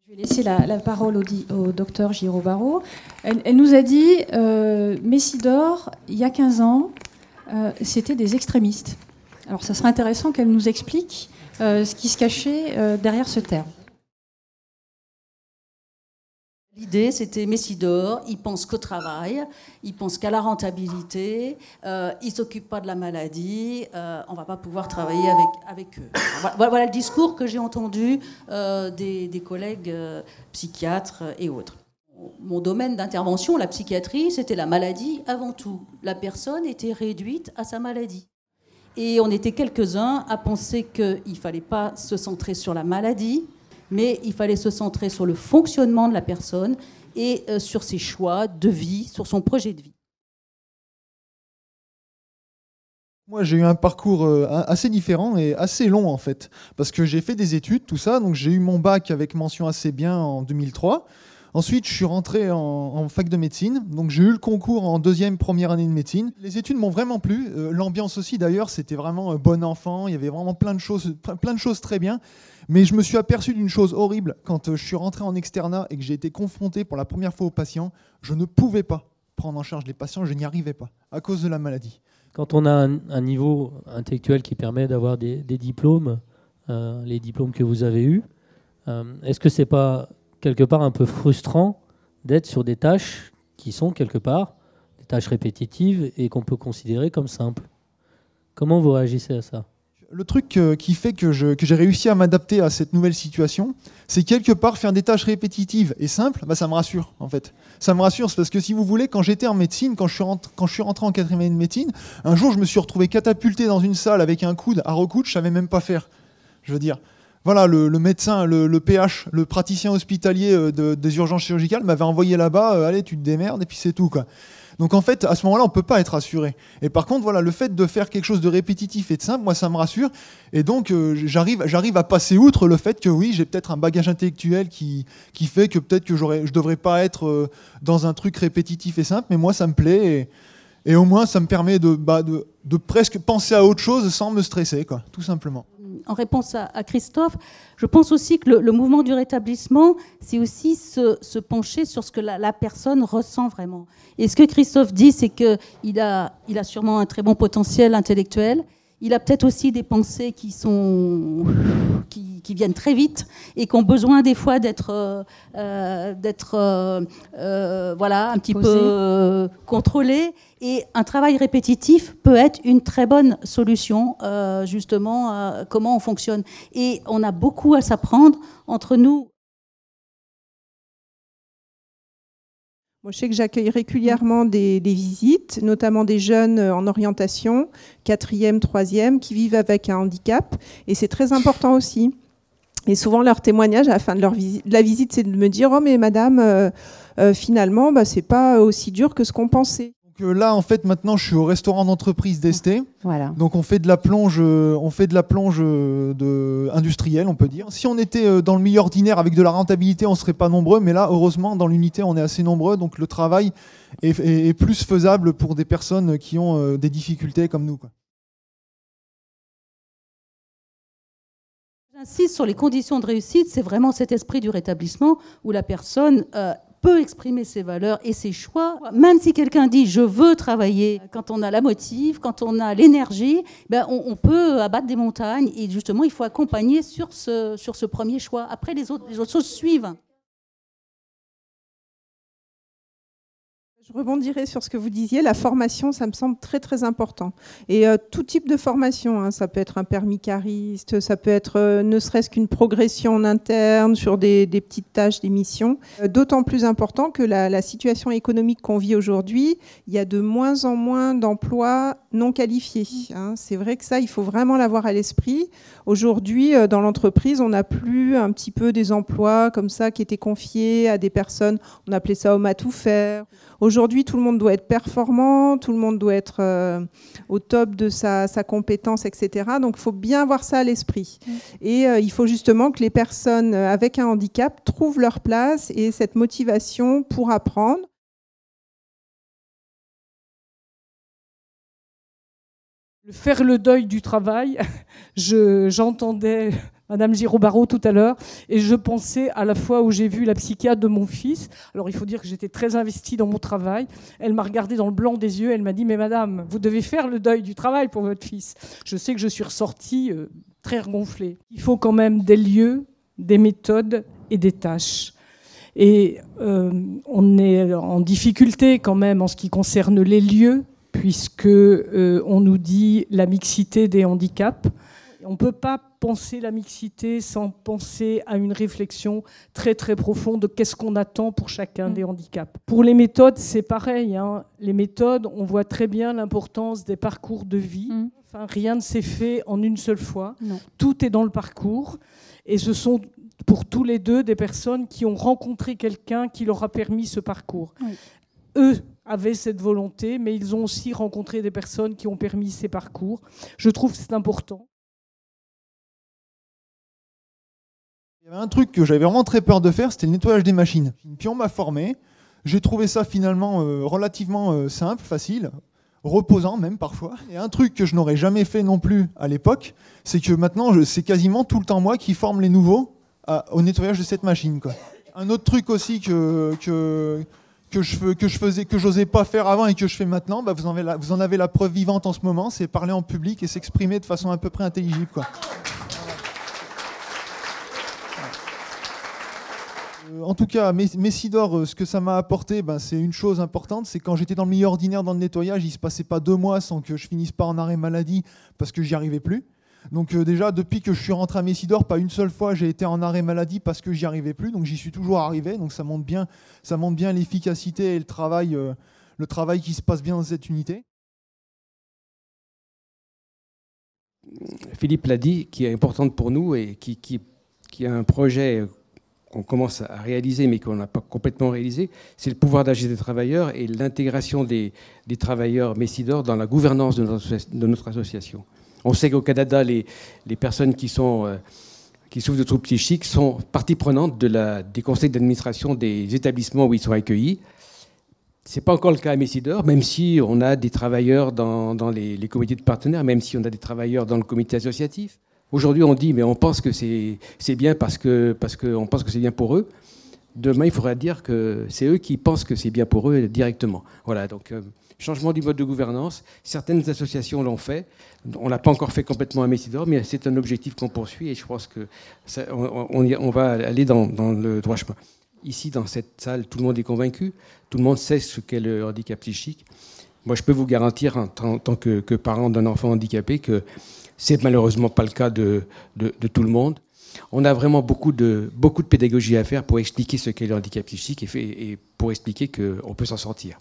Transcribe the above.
Je vais laisser la parole au docteur Giraud-Barraud. Elle nous a dit Messidor, il y a 15 ans, c'était des extrémistes. Alors ça serait intéressant qu'elle nous explique ce qui se cachait derrière ce terme. L'idée, c'était Messidor, il pense qu'au travail, il pense qu'à la rentabilité, il ne s'occupe pas de la maladie, on ne va pas pouvoir travailler avec eux. Voilà le discours que j'ai entendu des collègues psychiatres et autres. Mon domaine d'intervention, la psychiatrie, c'était la maladie avant tout. La personne était réduite à sa maladie. Et on était quelques-uns à penser qu'il ne fallait pas se centrer sur la maladie, mais il fallait se centrer sur le fonctionnement de la personne et sur ses choix de vie, sur son projet de vie. Moi, j'ai eu un parcours assez différent et assez long, en fait, parce que j'ai fait des études, tout ça, donc j'ai eu mon bac avec mention assez bien en 2003. Ensuite, je suis rentré en fac de médecine, donc j'ai eu le concours en première année de médecine. Les études m'ont vraiment plu, l'ambiance aussi d'ailleurs, c'était vraiment bon enfant, il y avait vraiment plein de choses très bien. Mais je me suis aperçu d'une chose horrible quand je suis rentré en externat et que j'ai été confronté pour la première fois aux patients. Je ne pouvais pas prendre en charge les patients, je n'y arrivais pas à cause de la maladie. Quand on a un niveau intellectuel qui permet d'avoir des diplômes, les diplômes que vous avez eus, est-ce que c'est pas quelque part un peu frustrant d'être sur des tâches qui sont quelque part des tâches répétitives et qu'on peut considérer comme simples? Comment vous réagissez à ça? Le truc qui fait que j'ai réussi à m'adapter à cette nouvelle situation, c'est quelque part faire des tâches répétitives et simples, ça me rassure en fait. Ça me rassure, c'est parce que si vous voulez, quand j'étais en médecine, quand je suis rentré en 4e année de médecine, un jour je me suis retrouvé catapulté dans une salle avec un coude à recoudre, je savais même pas faire. Je veux dire, voilà, le médecin, le PH, le praticien hospitalier des urgences chirurgicales m'avait envoyé là-bas, allez tu te démerdes et puis c'est tout quoi. Donc en fait, à ce moment-là, on ne peut pas être rassuré. Et par contre, voilà, le fait de faire quelque chose de répétitif et de simple, moi, ça me rassure. Et donc, j'arrive à passer outre le fait que oui, j'ai peut-être un bagage intellectuel qui fait que peut-être que je ne devrais pas être dans un truc répétitif et simple, mais moi, ça me plaît. Et au moins, ça me permet de presque penser à autre chose sans me stresser, quoi, tout simplement. En réponse à Christophe, je pense aussi que le mouvement du rétablissement, c'est aussi se pencher sur ce que la personne ressent vraiment. Et ce que Christophe dit, c'est qu'il a sûrement un très bon potentiel intellectuel. Il a peut-être aussi des pensées qui viennent très vite et qui ont besoin des fois d'être voilà, un petit peu contrôlées. Et un travail répétitif peut être une très bonne solution, justement, comment on fonctionne. Et on a beaucoup à s'apprendre entre nous. Moi, je sais que j'accueille régulièrement des visites, notamment des jeunes en orientation, 4e, 3e, qui vivent avec un handicap. Et c'est très important aussi. Et souvent, leur témoignage à la fin de la visite, c'est de me dire « Oh, mais madame, finalement, c'est pas aussi dur que ce qu'on pensait. » Là, en fait, maintenant, je suis au restaurant d'entreprise d'Estée. Voilà. Donc, on fait de la plonge, industrielle, on peut dire. Si on était dans le milieu ordinaire avec de la rentabilité, on ne serait pas nombreux. Mais là, heureusement, dans l'unité, on est assez nombreux. Donc, le travail est plus faisable pour des personnes qui ont des difficultés comme nous, quoi. J'insiste sur les conditions de réussite. C'est vraiment cet esprit du rétablissement où la personne peut exprimer ses valeurs et ses choix. Même si quelqu'un dit « je veux travailler », quand on a la motive, quand on a l'énergie, on peut abattre des montagnes et justement, il faut accompagner sur ce premier choix. Après, les autres choses suivent. Je rebondirai sur ce que vous disiez, la formation, ça me semble très très important. Et tout type de formation, hein, ça peut être un permis cariste, ça peut être ne serait-ce qu'une progression en interne sur des petites tâches, des missions. D'autant plus important que la situation économique qu'on vit aujourd'hui, il y a de moins en moins d'emplois non qualifiés. Hein. C'est vrai que ça, il faut vraiment l'avoir à l'esprit. Aujourd'hui, dans l'entreprise, on n'a plus un petit peu des emplois comme ça qui étaient confiés à des personnes, on appelait ça homme à tout faire. Aujourd'hui, tout le monde doit être performant, tout le monde doit être au top de sa compétence, etc. Donc, il faut bien avoir ça à l'esprit. Et il faut justement que les personnes avec un handicap trouvent leur place et cette motivation pour apprendre. Faire le deuil du travail, j'entendais Madame Giraud-Barreau tout à l'heure, et je pensais à la fois où j'ai vu la psychiatre de mon fils. Alors il faut dire que j'étais très investie dans mon travail. Elle m'a regardée dans le blanc des yeux, elle m'a dit « Mais madame, vous devez faire le deuil du travail pour votre fils ». Je sais que je suis ressortie très regonflée. Il faut quand même des lieux, des méthodes et des tâches. Et on est en difficulté quand même en ce qui concerne les lieux, puisque on nous dit la mixité des handicaps. On ne peut pas penser la mixité sans penser à une réflexion très très profonde de qu'est-ce qu'on attend pour chacun des handicaps. Pour les méthodes, c'est pareil, hein. Les méthodes, on voit très bien l'importance des parcours de vie. Enfin, rien ne s'est fait en une seule fois. Non. Tout est dans le parcours. Et ce sont pour tous les deux des personnes qui ont rencontré quelqu'un qui leur a permis ce parcours. Oui. Eux avaient cette volonté, mais ils ont aussi rencontré des personnes qui ont permis ces parcours. Je trouve que c'est important. Il y avait un truc que j'avais vraiment très peur de faire, c'était le nettoyage des machines. Puis on m'a formé. J'ai trouvé ça finalement relativement simple, facile, reposant même parfois. Et un truc que je n'aurais jamais fait non plus à l'époque, c'est que maintenant, c'est quasiment tout le temps moi qui forme les nouveaux au nettoyage de cette machine, quoi. Un autre truc aussi que je faisais, que j'osais pas faire avant et que je fais maintenant, bah vous en avez la preuve vivante en ce moment, c'est parler en public et s'exprimer de façon à peu près intelligible, quoi. En tout cas, Messidor, ce que ça m'a apporté, c'est une chose importante, c'est quand j'étais dans le milieu ordinaire dans le nettoyage, il ne se passait pas 2 mois sans que je finisse pas en arrêt maladie parce que j'y arrivais plus. Donc déjà, depuis que je suis rentré à Messidor, pas une seule fois j'ai été en arrêt maladie parce que j'y arrivais plus, donc j'y suis toujours arrivé, donc ça montre bien l'efficacité et le travail qui se passe bien dans cette unité. Philippe l'a dit, qui est importante pour nous et qui a un projet qu'on commence à réaliser mais qu'on n'a pas complètement réalisé, c'est le pouvoir d'agir des travailleurs et l'intégration des travailleurs Messidor dans la gouvernance de notre association. On sait qu'au Canada, les personnes qui souffrent de troubles psychiques sont partie prenante des conseils d'administration des établissements où ils sont accueillis. Ce n'est pas encore le cas à Messidor, même si on a des travailleurs dans les comités de partenaires, même si on a des travailleurs dans le comité associatif. Aujourd'hui, on dit, mais on pense que c'est bien parce qu'on pense que c'est bien pour eux. Demain, il faudra dire que c'est eux qui pensent que c'est bien pour eux directement. Voilà, donc changement du mode de gouvernance. Certaines associations l'ont fait. On ne l'a pas encore fait complètement à Messidor, mais c'est un objectif qu'on poursuit et je pense qu'on va aller dans le droit chemin. Ici, dans cette salle, tout le monde est convaincu. Tout le monde sait ce qu'est le handicap psychique. Moi, je peux vous garantir, en tant que parent d'un enfant handicapé, que c'est malheureusement pas le cas de tout le monde. On a vraiment beaucoup de pédagogie à faire pour expliquer ce qu'est le handicap psychique et pour expliquer qu'on peut s'en sortir.